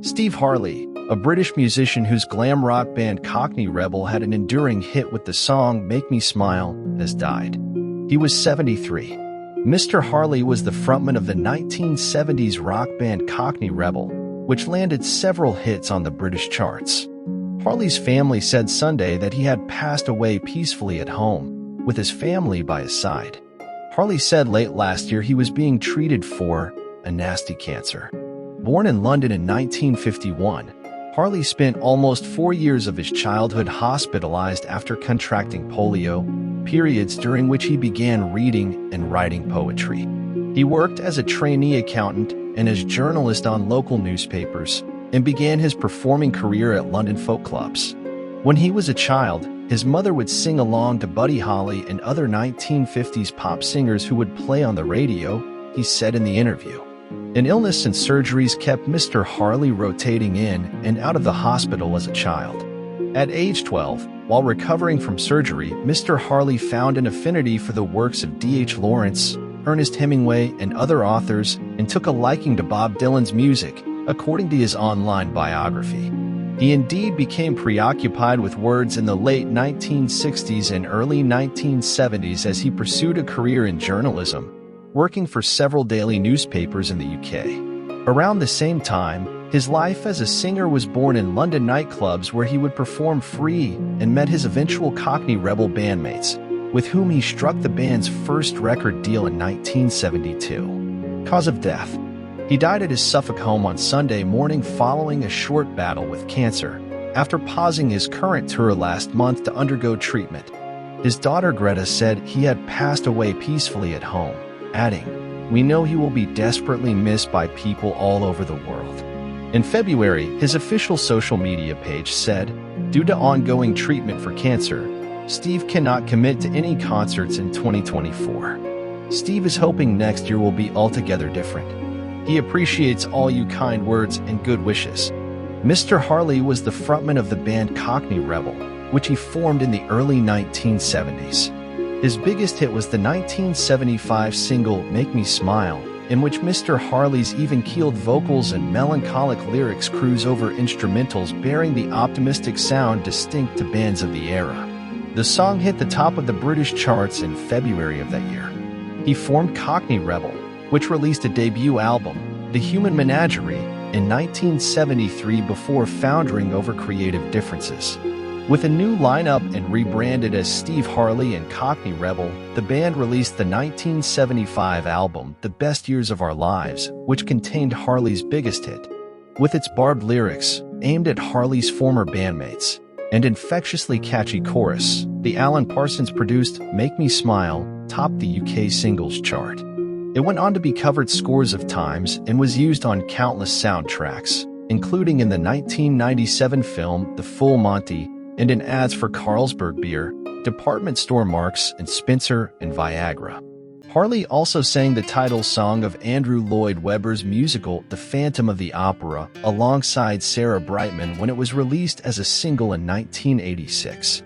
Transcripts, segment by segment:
Steve Harley, a British musician whose glam rock band Cockney Rebel had an enduring hit with the song Make Me Smile, has died. He was 73. Mr. Harley was the frontman of the 1970s rock band Cockney Rebel, which landed several hits on the British charts. Harley's family said Sunday that he had passed away peacefully at home, with his family by his side. Harley said late last year he was being treated for a nasty cancer. Born in London in 1951, Harley spent almost 4 years of his childhood hospitalized after contracting polio, periods during which he began reading and writing poetry. He worked as a trainee accountant and as journalist on local newspapers, and began his performing career at London folk clubs. When he was a child, his mother would sing along to Buddy Holly and other 1950s pop singers who would play on the radio, he said in the interview. An illness and surgeries kept Mr. Harley rotating in and out of the hospital as a child. At age 12, while recovering from surgery, Mr. Harley found an affinity for the works of D.H. Lawrence, Ernest Hemingway, and other authors, and took a liking to Bob Dylan's music, according to his online biography. He indeed became preoccupied with words in the late 1960s and early 1970s as he pursued a career in journalism, working for several daily newspapers in the UK. Around the same time, his life as a singer was born in London nightclubs where he would perform free and met his eventual Cockney Rebel bandmates, with whom he struck the band's first record deal in 1972. Cause of death: he died at his Suffolk home on Sunday morning following a short battle with cancer, after pausing his current tour last month to undergo treatment. His daughter Greta said he had passed away peacefully at home, adding, "We know he will be desperately missed by people all over the world." In February, his official social media page said, "Due to ongoing treatment for cancer, Steve cannot commit to any concerts in 2024. Steve is hoping next year will be altogether different. He appreciates all you kind words and good wishes." Mr. Harley was the frontman of the band Cockney Rebel, which he formed in the early 1970s. His biggest hit was the 1975 single Make Me Smile, in which Mr. Harley's even-keeled vocals and melancholic lyrics cruise over instrumentals bearing the optimistic sound distinct to bands of the era. The song hit the top of the British charts in February of that year. He formed Cockney Rebel, which released a debut album, The Human Menagerie, in 1973 before foundering over creative differences. With a new lineup and rebranded as Steve Harley and Cockney Rebel, the band released the 1975 album The Best Years of Our Lives, which contained Harley's biggest hit. With its barbed lyrics, aimed at Harley's former bandmates, and infectiously catchy chorus, the Alan Parsons-produced Make Me Smile topped the UK singles chart. It went on to be covered scores of times and was used on countless soundtracks, including in the 1997 film The Full Monty, and in ads for Carlsberg beer, department store Marks and Spencer, and Viagra. Harley also sang the title song of Andrew Lloyd Webber's musical The Phantom of the Opera alongside Sarah Brightman when it was released as a single in 1986.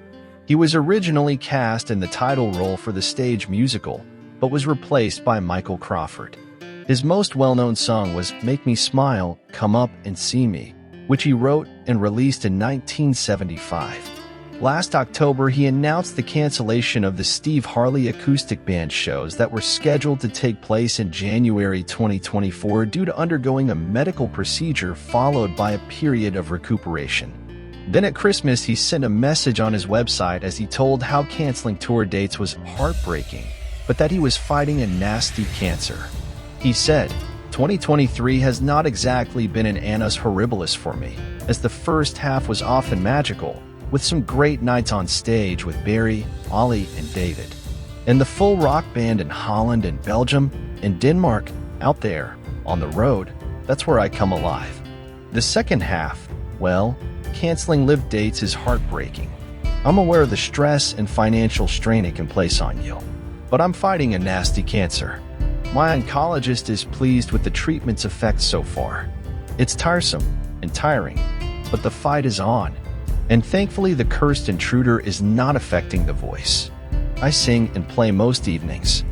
He was originally cast in the title role for the stage musical, but was replaced by Michael Crawford. His most well-known song was Make Me Smile, Come Up and See Me, which he wrote and released in 1975. Last October, he announced the cancellation of the Steve Harley acoustic band shows that were scheduled to take place in January 2024 due to undergoing a medical procedure followed by a period of recuperation. Then at Christmas, he sent a message on his website as he told how canceling tour dates was heartbreaking, but that he was fighting a nasty cancer. He said, "2023 has not exactly been an annus horribilis for me, as the first half was often magical, with some great nights on stage with Barry, Ollie, and David. And the full rock band in Holland and Belgium and Denmark, out there, on the road, that's where I come alive. The second half, well, canceling live dates is heartbreaking. I'm aware of the stress and financial strain it can place on you, but I'm fighting a nasty cancer. My oncologist is pleased with the treatment's effects so far. It's tiresome and tiring, but the fight is on. And thankfully the cursed intruder is not affecting the voice. I sing and play most evenings."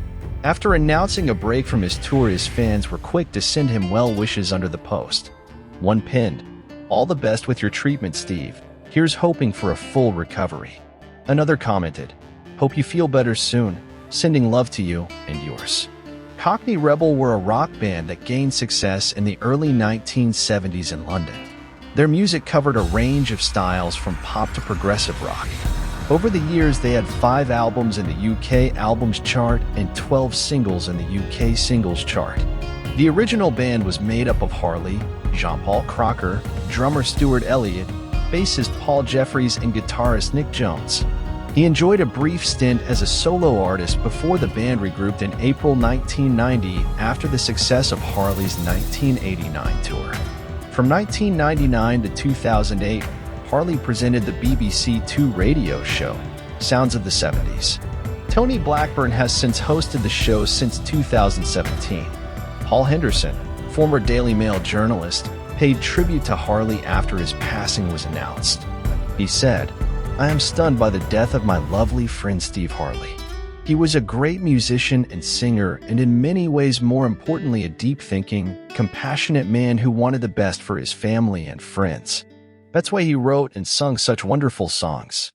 After announcing a break from his tour, his fans were quick to send him well wishes under the post. One pinned, All the best with your treatment, Steve. Here's hoping for a full recovery. Another commented, hope you feel better soon. Sending love to you and yours. Cockney Rebel were a rock band that gained success in the early 1970s in London. Their music covered a range of styles from pop to progressive rock. Over the years, they had 5 albums in the UK Albums Chart and 12 singles in the UK Singles Chart. The original band was made up of Harley, Jean-Paul Crocker, drummer Stuart Elliott, bassist Paul Jeffries, and guitarist Nick Jones. He enjoyed a brief stint as a solo artist before the band regrouped in April 1990 after the success of Harley's 1989 tour. From 1999 to 2008, Harley presented the BBC Two radio show, Sounds of the 70s. Tony Blackburn has since hosted the show since 2017. Paul Henderson, former Daily Mail journalist, paid tribute to Harley after his passing was announced. He said, "I am stunned by the death of my lovely friend Steve Harley. He was a great musician and singer, and in many ways, more importantly, a deep-thinking, compassionate man who wanted the best for his family and friends. That's why he wrote and sung such wonderful songs."